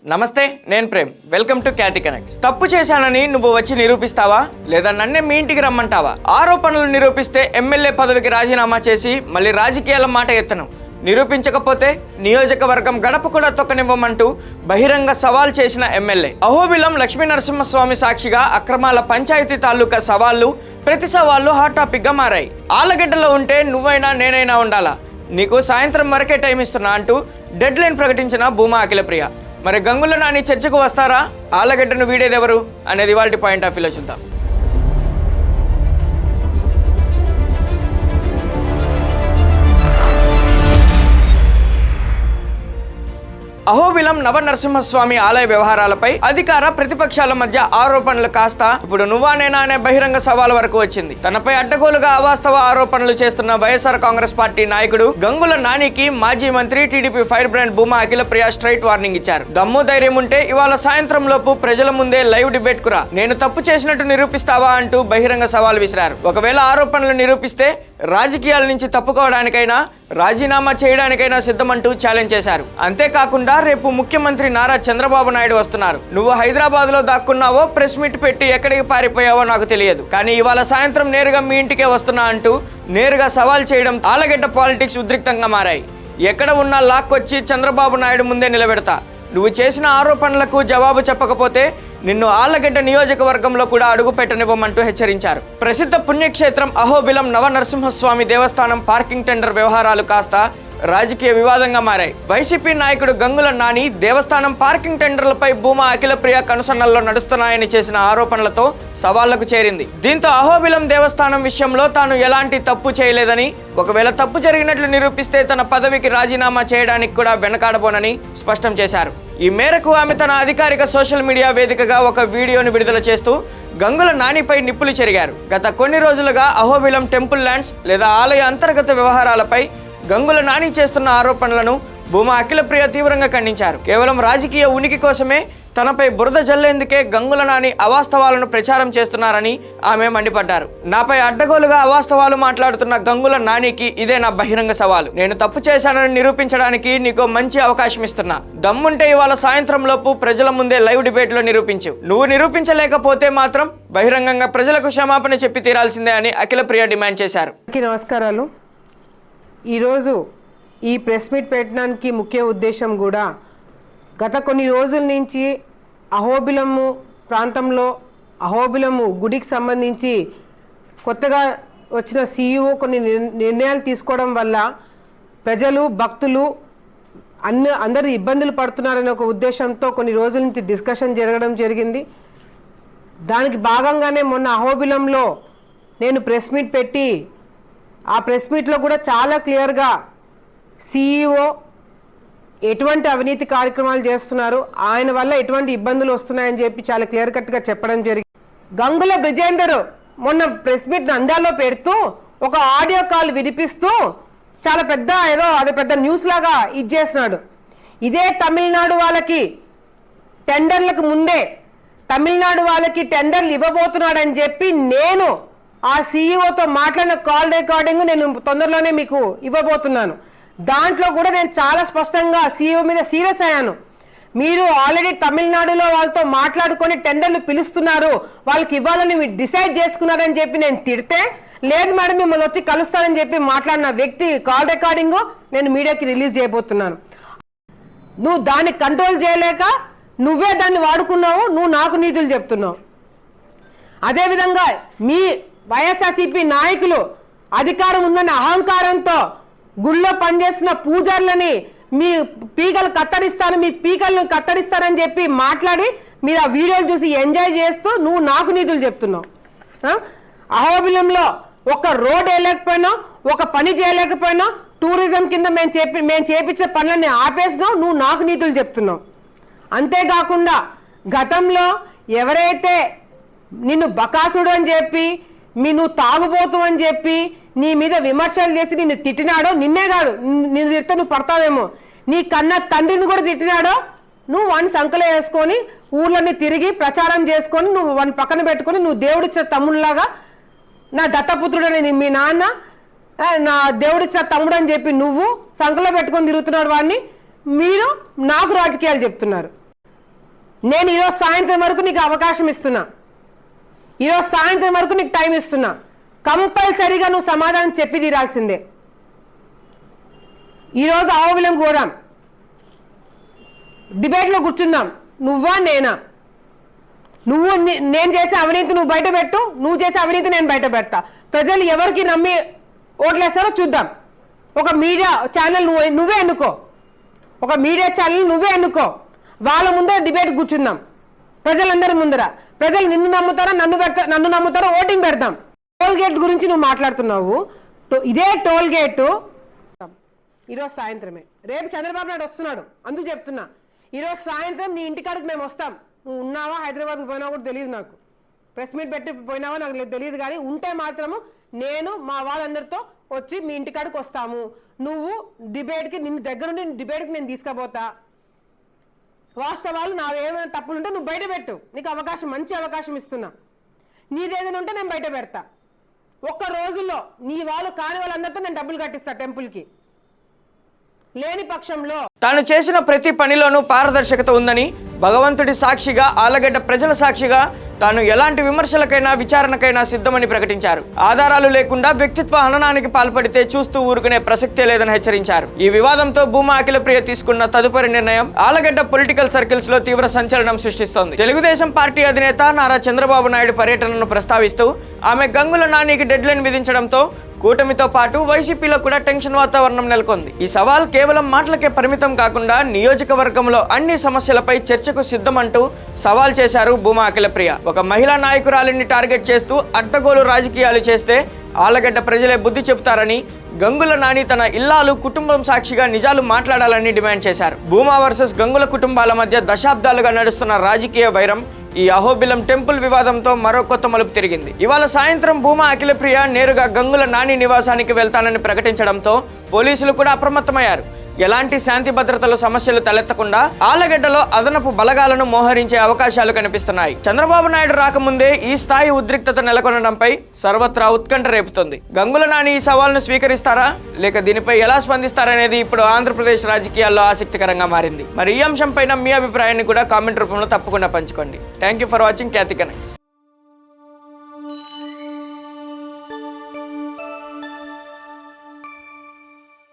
నమస్తే, నేను Prem. Welcome to Khyati connects. తప్పు చేశానని నువ్వు వచ్చి నిరూపిస్తావా, లేదా నన్నే మీ ఇంటికి రమ్మంటావా? ఆరోపణలు నిరూపిస్తే ఎమ్మెల్యే పదవికి రాజీనామా చేసి మళ్ళీ రాజకీయాల మాట ఎత్తను, నిరూపించకపోతే నియోజకవర్గం గడప కూడా తొక్కనివ్వమంటూ బహిరంగ సవాల్ చేసిన ఎమ్మెల్యే. అహోబిలం లక్ష్మీనరసింహస్వామి సాక్షిగా అక్రమాల పంచాయతీ తాలూకా సవాళ్లు, ప్రతి సవాళ్లు హాట్ టాపిక్ గా మారాయి. ఆలగడ్డలో ఉంటే నువ్వైనా నేనైనా ఉండాలా, నీకు సాయంత్రం వరకే టైం ఇస్తున్నా అంటూ డెడ్ లైన్ ప్రకటించిన భూమా అఖిలప్రియ. మరి గంగుల నాని చర్చకు వస్తారా, ఆలగడ్డను వీడేదెవరు అనేది ఇవాల్టి పాయింట్ ఆఫ్ వ్యూలో చూద్దాం. అహోబిలం నవనరసింహస్వామి ఆలయ వ్యవహారాలపై అధికార ప్రతిపక్షాల మధ్య ఆరోపణలు కాస్త ఇప్పుడు నువ్వా నేనా అనే బహిరంగ సవాల్ వరకు వచ్చింది. తనపై అడ్డగోలుగా అవాస్తవ ఆరోపణలు చేస్తున్న వైఎస్ఆర్ కాంగ్రెస్ పార్టీ నాయకుడు గంగుల నానికి మాజీ మంత్రి TDP fire brand Bhuma Akhilapriya straight warning ఇచ్చారు. దమ్ము ధైర్యం ఉంటే ఇవాళ సాయంత్రం లోపు ప్రజల ముందే లైవ్ డిబేట్ కురా, నేను తప్పు చేసినట్టు నిరూపిస్తావా అంటూ బహిరంగ సవాల్ విసిరారు. ఒకవేళ ఆరోపణలు నిరూపిస్తే రాజకీయాల నుంచి తప్పుకోవడానికైనా రాజీనామా చేయడానికైనా సిద్ధమంటూ ఛాలెంజ్ చేశారు. అంతేకాకుండా రేపు ముఖ్యమంత్రి నారా చంద్రబాబు నాయుడు వస్తున్నారు. నువ్వు హైదరాబాద్ లో దాక్కున్నావో, ప్రెస్ మీట్ పెట్టి ఎక్కడికి పారిపోయావో నాకు తెలియదు, కానీ ఇవాళ సాయంత్రం నేరుగా మీ ఇంటికే వస్తున్నా అంటూ నేరుగా సవాల్ చేయడం ఆలగడ్డ పాలిటిక్స్ ఉద్రిక్తంగా మారాయి. ఎక్కడ ఉన్నా లాక్కొచ్చి చంద్రబాబు నాయుడు ముందే నిలబెడతా, నువ్వు చేసిన ఆరోపణలకు జవాబు చెప్పకపోతే నిన్ను ఆళ్లగడ్డ నియోజకవర్గంలో కూడా అడుగు పెట్టనివ్వమంటూ హెచ్చరించారు. ప్రసిద్ధ పుణ్యక్షేత్రం అహోబిలం నవనరసింహస్వామి దేవస్థానం పార్కింగ్ టెండర్ వ్యవహారాలు కాస్త రాజకీయ వివాదంగా మారాయి. వైసీపీ నాయకుడు గంగుల నాని దేవస్థానం పార్కింగ్ టెండర్లపై భూమా అఖిలప్రియ కనుసన్నల్లో నడుస్తున్నాయని చేసిన ఆరోపణలతో సవాళ్లకు చేరింది. దీంతో అహోబిలం దేవస్థానం విషయంలో తాను ఎలాంటి తప్పు చేయలేదని, ఒకవేళ తప్పు జరిగినట్లు నిరూపిస్తే తన పదవికి రాజీనామా చేయడానికి కూడా వెనకాడబోనని స్పష్టం చేశారు. ఈ మేరకు ఆమె తన అధికారిక సోషల్ మీడియా వేదికగా ఒక వీడియోను విడుదల చేస్తూ గంగుల నానిపై నిప్పులు చెరిగారు. గత కొన్ని రోజులుగా అహోబిలం టెంపుల్ ల్యాండ్స్ లేదా ఆలయ అంతర్గత వ్యవహారాలపై గంగుల నాని చేస్తున్న ఆరోపణలను భూమా అఖిలప్రియ తీవ్రంగా ఖండించారు. కేవలం రాజకీయ ఉనికి కోసమే తనపై బురద జల్లేందుకే గంగుల నాని అవాస్తవాలను ప్రచారం చేస్తున్నారని ఆమె మండిపడ్డారు. నాపై అడ్డగోలుగా అవాస్తవాలు మాట్లాడుతున్న గంగుల నానికి ఇదే నా బహిరంగ సవాలు. నేను తప్పు చేశానని నిరూపించడానికి నీకు మంచి అవకాశం ఇస్తున్నా. దమ్ముంటే ఇవాళ సాయంత్రం లోపు ప్రజల ముందే లైవ్ డిబేట్ లో నిరూపించు. నువ్వు నిరూపించలేకపోతే మాత్రం బహిరంగంగా ప్రజలకు క్షమాపణ చెప్పి తీరాల్సిందే అని అఖిలప్రియ డిమాండ్ చేశారు. నమస్కారాలు. ఈరోజు ఈ ప్రెస్ మీట్ పెట్టడానికి ముఖ్య ఉద్దేశం కూడా గత కొన్ని రోజుల నుంచి అహోబిలము ప్రాంతంలో అహోబిలము గుడికి సంబంధించి కొత్తగా వచ్చిన సీఈఓ కొన్ని నిర్ణయాలు తీసుకోవడం వల్ల ప్రజలు భక్తులు అందరూ ఇబ్బందులు పడుతున్నారనే ఒక ఉద్దేశంతో కొన్ని రోజుల నుంచి డిస్కషన్ జరగడం జరిగింది. దానికి భాగంగానే మొన్న అహోబిలంలో నేను ప్రెస్ మీట్ పెట్టి ఆ ప్రెస్ మీట్లో కూడా చాలా క్లియర్గా సీఈఓ ఎటువంటి అవినీతి కార్యక్రమాలు చేస్తున్నారు, ఆయన వల్ల ఎటువంటి ఇబ్బందులు వస్తున్నాయని చెప్పి చాలా క్లియర్ కట్గా చెప్పడం జరిగింది. గంగుల బ్రిజేందర్ మొన్న ప్రెస్ మీట్ నంద్యాలలో పెడుతూ ఒక ఆడియో కాల్ వినిపిస్తూ చాలా పెద్ద అది పెద్ద న్యూస్ లాగా ఇచ్చేస్తున్నాడు. ఇదే తమిళనాడు వాళ్ళకి టెండర్లకు ముందే తమిళనాడు వాళ్ళకి టెండర్లు ఇవ్వబోతున్నాడని చెప్పి నేను ఆ సీఈఓతో మాట్లాడిన కాల్ రికార్డింగ్ నేను తొందరలోనే మీకు ఇవ్వబోతున్నాను. దాంట్లో కూడా నేను చాలా స్పష్టంగా సీఈఓ మీద సీరియస్ అయ్యాను. మీరు ఆల్రెడీ తమిళనాడులో వాళ్ళతో మాట్లాడుకొని టెండర్లు పిలుస్తున్నారు, వాళ్ళకి ఇవ్వాలని మీరు డిసైడ్ చేసుకున్నారని చెప్పి నేను తిడితే, లేదు మేడం మిమ్మల్ని వచ్చి కలుస్తానని చెప్పి మాట్లాడిన వ్యక్తి కాల్ రికార్డింగ్ నేను మీడియాకి రిలీజ్ చేయబోతున్నాను. నువ్వు దాన్ని కంట్రోల్ చేయలేక నువ్వే దాన్ని వాడుకున్నావు, నువ్వు నాకు నీతులు చెప్తున్నావు. అదేవిధంగా మీ వైఎస్ఆర్సీపీ నాయకులు అధికారం ఉందన్న అహంకారంతో గుళ్ళో పనిచేస్తున్న పూజారులని మీ పీకలు కత్తరిస్తాను, మీ పీకలను కత్తరిస్తానని చెప్పి మాట్లాడి మీరు ఆ వీడియోలు చూసి ఎంజాయ్ చేస్తూ నువ్వు నాకు నీతులు చెప్తున్నావు. అహోబిలంలో ఒక రోడ్ వేయలేకపోయినా, ఒక పని చేయలేకపోయినా, టూరిజం కింద మేము చేపించే పనులని ఆపేసినావు, నువ్వు నాకు నీతులు చెప్తున్నావు. అంతేకాకుండా గతంలో ఎవరైతే నిన్ను బకాసుడు అని చెప్పి నువ్వు తాగుబోతు అని చెప్పి నీ మీద విమర్శలు చేసి నిన్ను తిట్టినాడో, నిన్నే కాదు నిన్ను తిడితే నువ్వు పడతావేమో, నీ కన్న తండ్రిని కూడా తిట్టినాడో, నువ్వు వాడిని సంకలో వేసుకొని ఊర్లన్నీ తిరిగి ప్రచారం చేసుకొని నువ్వు వాడిని పక్కన పెట్టుకొని నువ్వు దేవుడిచ్చిన తమ్ముళ్ళలాగా నా దత్తపుత్రుడని మీ నాన్న నా దేవుడిచ్చిన తమ్ముడు అని చెప్పి నువ్వు సంకలో పెట్టుకొని తిరుగుతున్నాడు వాడిని, మీరు నాకు రాజకీయాలు చెప్తున్నారు. నేను ఈరోజు సాయంత్రం వరకు నీకు అవకాశం ఇస్తున్నా, ఈరోజు సాయంత్రం వరకు నీకు టైం ఇస్తున్నా. కంపల్సరీగా నువ్వు సమాధానం చెప్పి తీరాల్సిందే. ఈరోజు అహోబిలం పోదాం, డిబేట్లో కూర్చుందాం, నువ్వా నేనా? నేను చేసే అవినీతి నువ్వు బయట పెట్టు, నువ్వు చేసే అవినీతి నేను బయట పెడతా. ప్రజలు ఎవరికి నమ్మి ఓట్లేస్తారో చూద్దాం. ఒక మీడియా ఛానల్ నువ్వే ఎన్నుకో, ఒక మీడియా ఛానల్ నువ్వే ఎన్నుకో, వాళ్ళ ముందర డిబేట్ కూర్చుందాం. ప్రజలందరి ముందర ప్రజలు నిన్ను నమ్ముతారా నన్ను నమ్ముతారో ఓటింగ్ పెడదాం. టోల్ గేట్ గురించి నువ్వు మాట్లాడుతున్నావు, ఇదే టోల్ గేటు ఈరోజు సాయంత్రమే, రేపు చంద్రబాబు నాయుడు వస్తున్నాడు, అందుకు చెప్తున్నా. ఈరోజు సాయంత్రం నీ ఇంటికాడికి మేము వస్తాం. నువ్వు ఉన్నావా, హైదరాబాద్కి పోయినావా కూడా తెలియదు నాకు, ప్రెస్ మీట్ పెట్టి పోయినావా నాకు తెలియదు, కానీ ఉంటే మాత్రము నేను మా వాళ్ళందరితో వచ్చి మీ ఇంటికాడికి వస్తాము. నువ్వు డిబేట్కి నిన్ను దగ్గరుండి డిబేట్కి నేను తీసుకుపోతా. వాస్తవాలు నావేమైనా తప్పులుంటే నువ్వు బయట పెట్టు, నీకు అవకాశం, మంచి అవకాశం ఇస్తున్నా. నీదేదైనా ఉంటే నేను బయట పెడతా. ఒక్క రోజుల్లో నీ వాళ్ళు కాని వాళ్ళందరితో నేను డబ్బులు కట్టిస్తా టెంపుల్కి. లేని పక్షంలో తాను చేసిన ప్రతి పనిలోనూ పారదర్శకత ఉందని, భగవంతుడి సాక్షిగా, ఆలగడ్డ ప్రజల సాక్షిగా తాను ఎలాంటి విమర్శలకైనా విచారణకైనా సిద్ధమని ప్రకటించారు. ఆధారాలు లేకుండా వ్యక్తిత్వ హననానికి పాల్పడితే చూస్తూ ఊరుకునే ప్రసక్తే లేదని హెచ్చరించారు. ఈ వివాదంతో భూమా అఖిలప్రియ తీసుకున్న తదుపరి నిర్ణయం ఆలగడ్డ పొలిటికల్ సర్కిల్స్ లో తీవ్ర సంచలనం సృష్టిస్తోంది. తెలుగుదేశం పార్టీ అధినేత నారా చంద్రబాబు నాయుడు పర్యటనను ప్రస్తావిస్తూ ఆమె గంగుల నానికి డెడ్ లైన్ విధించడంతో కూటమితో పాటు వైసీపీలో కూడా టెన్షన్ వాతావరణం నెలకొంది. ఈ సవాల్ కేవలం మాటలకే పరిమితం కాకుండా నియోజకవర్గంలో అన్ని సమస్యలపై చర్చకు సిద్ధమంటూ సవాల్ చేశారు భూమా అఖిలప్రియ. ఒక మహిళా నాయకురాలిని టార్గెట్ చేస్తూ అడ్డగోలు రాజకీయాలు చేస్తే ఆలగడ్డ ప్రజలే బుద్ధి చెబుతారని, గంగుల నాని తన ఇల్లాలు కుటుంబం సాక్షిగా నిజాలు మాట్లాడాలని డిమాండ్ చేశారు. భూమా వర్సెస్ గంగుల కుటుంబాల మధ్య దశాబ్దాలుగా నడుస్తున్న రాజకీయ వైరం ఈ అహోబిలం టెంపుల్ వివాదంతో మరో కొత్త మలుపు తిరిగింది. ఇవాళ సాయంత్రం భూమా అఖిలప్రియ నేరుగా గంగుల నాని నివాసానికి వెళ్తానని ప్రకటించడంతో పోలీసులు కూడా అప్రమత్తమయ్యారు. ఎలాంటి శాంతి భద్రతల సమస్యలు తలెత్తకుండా ఆలగడ్డలో అదనపు బలగాలను మోహరించే అవకాశాలు కనిపిస్తున్నాయి. చంద్రబాబు నాయుడు రాకముందే ఈ స్థాయి ఉద్రిక్తత నెలకొనడంపై సర్వత్రా ఉత్కంఠ రేపుతోంది. గంగుల నాని ఈ సవాల్ను స్వీకరిస్తారా లేక దీనిపై ఎలా స్పందిస్తారనేది ఇప్పుడు ఆంధ్రప్రదేశ్ రాజకీయాల్లో ఆసక్తికరంగా మారింది. మరి ఈ అంశంపైన మీ అభిప్రాయాన్ని కూడా కామెంట్ రూపంలో తప్పకుండా పంచుకోండి. Thank you for watching Khyati connects.